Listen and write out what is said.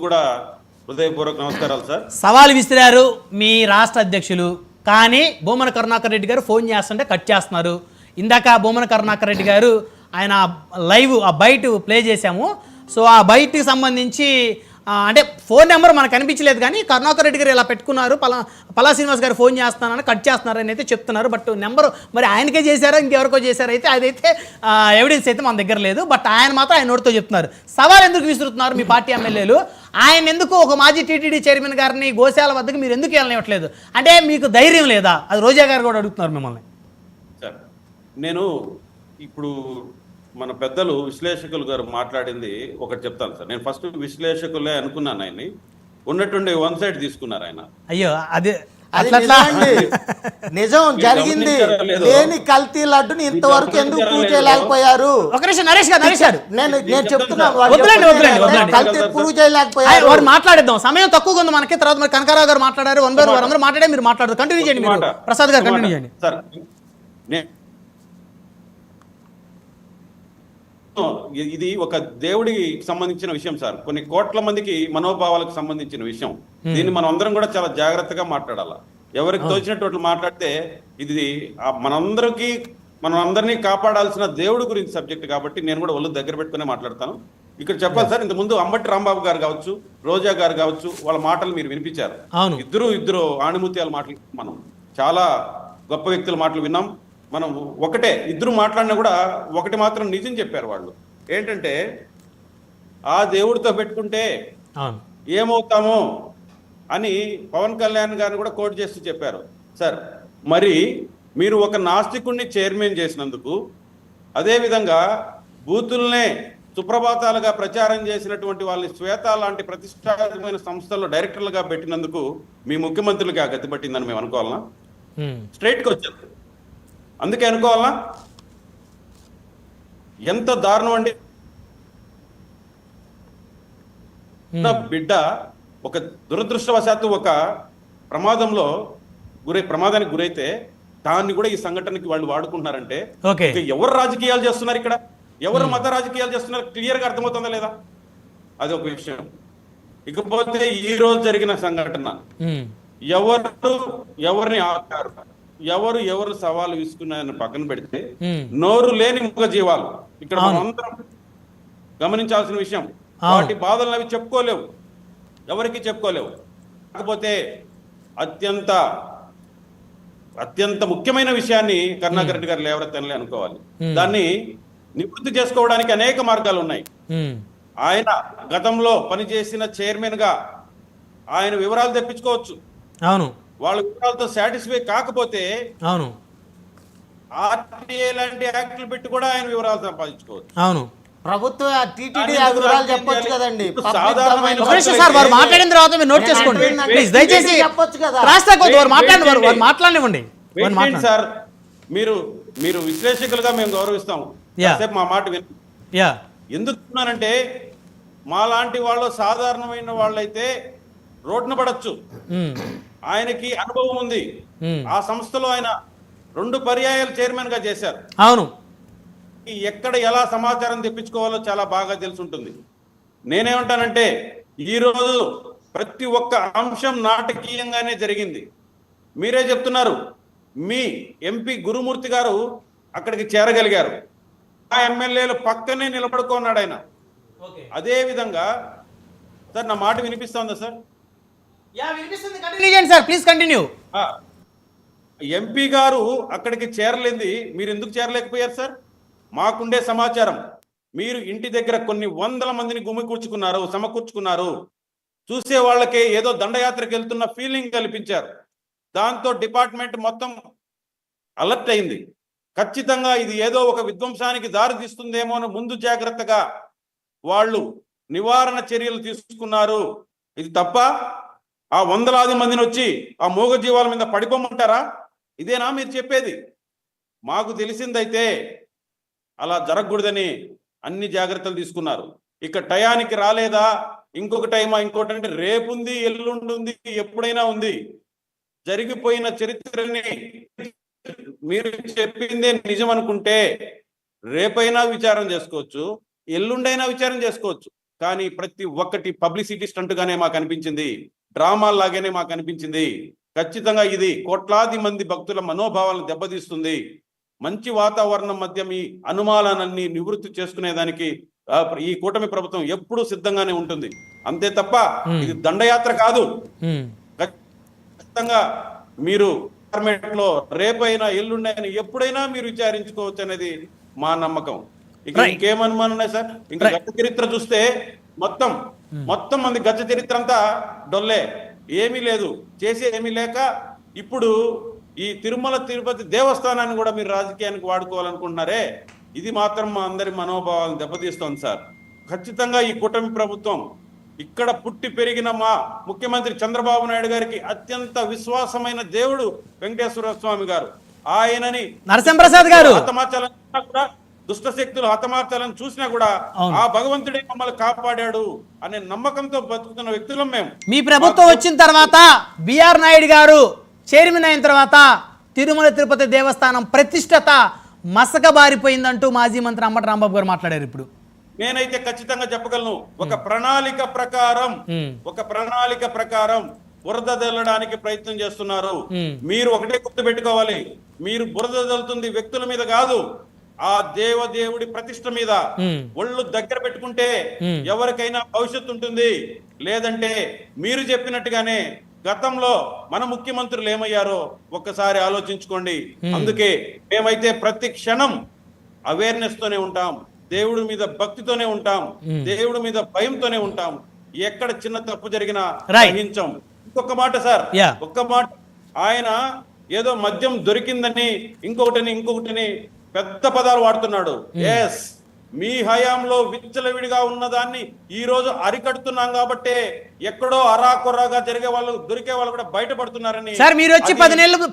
కూడా హృదయపూర్వక నమస్కారాలు సార్. సవాల్ విసిరారు మీ రాష్ట్ర అధ్యక్షులు, కానీ భూమన కరుణాకర్ రెడ్డి గారు ఫోన్ చేస్తుంటే కట్ చేస్తున్నారు. ఇందాక భూమన కరుణాకర్ రెడ్డి గారు ఆయన లైవ్ ఆ బైట్ ప్లే చేశాము. సో ఆ బైట్కి సంబంధించి అంటే ఫోన్ నెంబర్ మనకు కనిపించలేదు, కానీ కరుణాకర్ రెడ్డి గారు ఇలా పెట్టుకున్నారు, పలా శ్రీనివాస్ గారు ఫోన్ చేస్తున్నారని కట్ చేస్తున్నారని అయితే చెప్తున్నారు. బట్ నెంబర్ మరి ఆయనకే చేశారో ఇంకెవరికో చేశారో అయితే అదైతే ఎవిడెన్స్ అయితే మన దగ్గర లేదు. బట్ ఆయన మాత్రం ఆయన నోటితో చెప్తున్నారు. సవాల్ ఎందుకు విసురుతున్నారు మీ పార్టీ ఎమ్మెల్యేలు? ఆయన ఎందుకు ఒక మాజీ టీటీడీ చైర్మన్ గారిని గోశాల వద్దకు మీరు ఎందుకు వెళ్ళనివ్వట్లేదు? అంటే మీకు ధైర్యం లేదా? అది రోజా గారు కూడా అడుగుతున్నారు మిమ్మల్ని. సార్, నేను ఇప్పుడు మన పెద్దలు విశ్లేషకులు గారు మాట్లాడింది ఒకటి చెప్తాను సార్. నేను ఫస్ట్ విశ్లేషకులే అనుకున్నాను, ఆయన్ని ఉన్నట్టుండి వన్ సైడ్ తీసుకున్నారు ఆయన. అయ్యో అదే నిజం జరిగింది. లేని కల్తీ లడ్డుని ఇంతవరకు ఎందుకు ప్రూవ్ చేయలేకపోయారు? ఒక నిమిషం నరేష్ గారు నేను చెప్తున్నా, కల్తీ ప్రూవ్ చేయలేకపోయారు. వారు మాట్లాడిద్దాం, సమయం తక్కువగా ఉంది మనకి. తర్వాత మరి కనకారావు గారు మాట్లాడారు, అందరూ మాట్లాడే మీరు మాట్లాడదు. కంటిన్యూ చేయండి మీరు, ప్రసాద్ గారు కంటిన్యూ చేయండి సార్. ఇది ఒక దేవుడికి సంబంధించిన విషయం సార్. కొన్ని కోట్ల మందికి మనోభావాలకు సంబంధించిన విషయం. దీన్ని మనం అందరం కూడా చాలా జాగ్రత్తగా మాట్లాడాలా. ఎవరికి తోచినట్టు మాట్లాడితే ఇది మనందరినీ కాపాడాల్సిన దేవుడి గురించి సబ్జెక్ట్ కాబట్టి నేను కూడా ఒళ్ళు దగ్గర పెట్టుకునే మాట్లాడతాను. ఇక్కడ చెప్పాలి సార్, ఇంతకుముందు అంబటి రాంబాబు గారు కావచ్చు, రోజా గారు కావచ్చు, వాళ్ళ మాటలు మీరు వినిపించారు. ఇద్దరు ఆణిముత్యాల మాటలు మనం చాలా గొప్ప వ్యక్తుల మాటలు విన్నాం. మనం ఒకటే ఇద్దరు మాట్లాడినా కూడా ఒకటి మాత్రం నిజం చెప్పారు వాళ్ళు. ఏంటంటే ఆ దేవుడితో పెట్టుకుంటే ఏమవుతామో అని పవన్ కళ్యాణ్ గారిని కూడా కోట్ చేస్తూ చెప్పారు సార్. మరి మీరు ఒక నాస్తికుడిని చైర్మన్ చేసినందుకు, అదేవిధంగా బూతుల్నే సుప్రభాతాలుగా ప్రచారం చేసినటువంటి వాళ్ళని శ్వేత లాంటి ప్రతిష్టాత్మకమైన సంస్థల్లో డైరెక్టర్లుగా పెట్టినందుకు మీ ముఖ్యమంత్రులకి ఆ గతి పట్టిందని మేము అనుకోవాలన్నా? స్ట్రైట్గా వచ్చారు, అందుకే అనుకోవాలా? ఎంత దారుణం అండి. బిడ్డ ఒక దురదృష్టవశాత్తు ఒక ప్రమాదానికి గురైతే దాన్ని కూడా ఈ సంఘటనకి వాళ్ళు వాడుకుంటున్నారంటే ఎవరు రాజకీయాలు చేస్తున్నారు ఇక్కడ? ఎవరు మత రాజకీయాలు చేస్తున్నారు? క్లియర్ గా అర్థమవుతుందా లేదా? అది ఒక విషయం. ఇకపోతే ఈ రోజు జరిగిన సంఘటన, ఎవరిని ఆపారు, ఎవరు సవాలు విసుకున్నారని పక్కన పెడితే, నోరు లేని మూగ జీవాలు ఇక్కడ మనం అందరం గమనించాల్సిన విషయం. వాటి బాధలను అవి చెప్పుకోలేవు, ఎవరికి చెప్పుకోలేవు. కాకపోతే అత్యంత ముఖ్యమైన విషయాన్ని కరుణాకర్ రెడ్డి గారు లేవరెత్తనలే అనుకోవాలి. దాన్ని నివృత్తి చేసుకోవడానికి అనేక మార్గాలు ఉన్నాయి. ఆయన గతంలో పనిచేసిన చైర్మన్ గా ఆయన వివరాలు తెప్పించుకోవచ్చు. అవును, వాళ్ళ వివరాలతో సాటిస్ఫై కాకపోతే అవును ఆర్టీఐ లాంటి యాక్టులు పెట్టి కూడా ఆయన వివరాలు సంపాదించుకోవచ్చు. అవును, ప్రభుత్వం టీటీడీ వివరాలు చెప్పొచ్చు కదండి. మాట్లాడిన తర్వాత మీరు నోట్ చేసుకోండి ప్లీజ్, దయచేసి చెప్పొచ్చు కదా. మాట్లాడివ్వండి సార్. మీరు విశ్లేషకులుగా మేము గౌరవిస్తాము, మా మాట విని. ఎందుకున్నానంటే మా లాంటి వాళ్ళు సాధారణమైన వాళ్ళైతే రోడ్డున పడచ్చు. ఆయనకి అనుభవం ఉంది. ఆ సంస్థలో ఆయన 2 పర్యాయాలు చైర్మన్ గా చేశారు. అవును, ఎక్కడ ఎలా సమాచారం తెప్పించుకోవాలో చాలా బాగా తెలిసి ఉంటుంది. నేనేమంటానంటే ఈరోజు ప్రతి ఒక్క అంశం నాటకీయంగానే జరిగింది. మీరే చెప్తున్నారు, మీ ఎంపీ గురుమూర్తి గారు అక్కడికి చేరగలిగారు. ఆ ఎమ్మెల్యేలు పక్కనే నిలబడుకున్నాడు ఆయన. అదే విధంగా సార్, నా మాట వినిపిస్తుందా సార్? ఎంపీ గారు అక్కడికి చేరలేంది మీరు ఎందుకు చేరలేకపోయారు సార్? మాకుండే సమాచారం, మీరు ఇంటి దగ్గర కొన్ని వందల మందిని సమకూర్చుకున్నారు. చూసే వాళ్ళకే ఏదో దండయాత్రకు వెళ్తున్న ఫీలింగ్ కల్పించారు. దాంతో డిపార్ట్మెంట్ మొత్తం అలర్ట్ అయింది. ఖచ్చితంగా ఇది ఏదో ఒక విధ్వంసానికి దారి తీస్తుందేమో అని ముందు జాగ్రత్తగా వాళ్ళు నివారణ చర్యలు తీసుకున్నారు. ఇది తప్ప ఆ వందలాది మందిని వచ్చి ఆ మూగజీవాల మీద పడిపోమంటారా? ఇదేనా మీరు చెప్పేది? మాకు తెలిసిందైతే అలా జరగకూడదని అన్ని జాగ్రత్తలు తీసుకున్నారు. ఇక టయానికి రాలేదా, ఇంకొక టైమా, ఇంకోటి అంటే రేపు ఉంది, ఎల్లుండి ఉంది, ఎప్పుడైనా ఉంది. జరిగిపోయిన చరిత్రని మీరు చెప్పిందే నిజం అనుకుంటే రేపైనా విచారం చేసుకోవచ్చు, ఎల్లుండైనా విచారం చేసుకోవచ్చు. కానీ ప్రతి ఒక్కటి పబ్లిసిటీ స్టంట్ గానే మాకు అనిపించింది, డ్రామాలాగానే మాకు అనిపించింది. ఖచ్చితంగా ఇది కోట్లాది మంది భక్తుల మనోభావాలను దెబ్బతీస్తుంది. మంచి వాతావరణం మధ్య మీ అనుమానాలన్నీ నివృత్తి చేసుకునేదానికి ఈ కూటమి ప్రభుత్వం ఎప్పుడూ సిద్ధంగానే ఉంటుంది. అంతే తప్ప ఇది దండయాత్ర కాదు. ఖచ్చితంగా మీరు పార్లమెంట్ లో రేపైనా ఎల్లుండైనా ఎప్పుడైనా మీరు విచారించుకోవచ్చు అనేది మా నమ్మకం. ఇక ఇంకేమనుమానం సార్? ఇంకా గత చరిత్ర చూస్తే మొత్తం మంది గత చరిత్ర అంతా డొల్లే, ఏమీ లేదు, చేసే ఏమీ లేక ఇప్పుడు ఈ తిరుమల తిరుపతి దేవస్థానాన్ని కూడా మీరు రాజకీయానికి వాడుకోవాలనుకుంటున్నారే, ఇది మాత్రం మా అందరి మనోభావాలను దెబ్బతీస్తోంది సార్. ఖచ్చితంగా ఈ కూటమి ప్రభుత్వం ఇక్కడ పుట్టి పెరిగిన మా ముఖ్యమంత్రి చంద్రబాబు నాయుడు గారికి అత్యంత విశ్వాసమైన దేవుడు వెంకటేశ్వర స్వామి గారు, ఆయనని నరసింహప్రసాద్ గారు హతమార్చాలన్నా కూడా, దుష్ట శక్తులు హతమార్చాలని చూసినా కూడా ఆ భగవంతుడే మమ్మల్ని కాపాడాడు అనే నమ్మకంతో బతుకుతున్న వ్యక్తులం మేము. మీ ప్రభుత్వం వచ్చిన తర్వాత బిఆర్ నాయుడు గారు చైర్మన్ అయిన తర్వాత తిరుమల తిరుపతి దేవస్థానం ప్రతిష్టత మసకబారిపోయిందంటూ మాజీ మంత్రి అంబటి రాంబాబు గారు మాట్లాడారు. ఇప్పుడు నేనైతే ఖచ్చితంగా చెప్పగలను, ఒక ప్రణాళిక ప్రకారం బురద జల్లడానికి ప్రయత్నం చేస్తున్నారు. మీరు ఒకటే గుర్తుపెట్టుకోవాలి, మీరు బురద జల్లుతుంది వ్యక్తుల మీద కాదు, ఆ దేవుడి ప్రతిష్ట మీద. ఒళ్ళు దగ్గర పెట్టుకుంటే ఎవరికైనా భవిష్యత్తు ఉంటుంది. లేదంటే మీరు చెప్పినట్టుగానే గతంలో మన ముఖ్యమంత్రులు ఏమయ్యారో ఒక్కసారి ఆలోచించుకోండి. అందుకే మేమైతే ప్రతి క్షణం అవేర్నెస్ తోనే ఉంటాం, దేవుడి మీద భక్తితోనే ఉంటాం, దేవుడి మీద భయంతోనే ఉంటాం. ఎక్కడ చిన్న తప్పు జరిగినా గ్రహించాం. ఇంకొక మాట సార్, ఒక్క మాట, ఆయన ఏదో మద్యం దొరికిందని ఇంకొకటిని పెద్ద పదాలు వాడుతున్నాడు. ఎస్, మీ హయాంలో విచ్చలవిడిగా ఉన్నదాన్ని ఈ రోజు అరికడుతున్నాం కాబట్టే ఎక్కడో అరాకొర్రాగా దొరికే వాళ్ళు కూడా బయటపడుతున్నారని. సార్ మీరు వచ్చి 10 నెలలు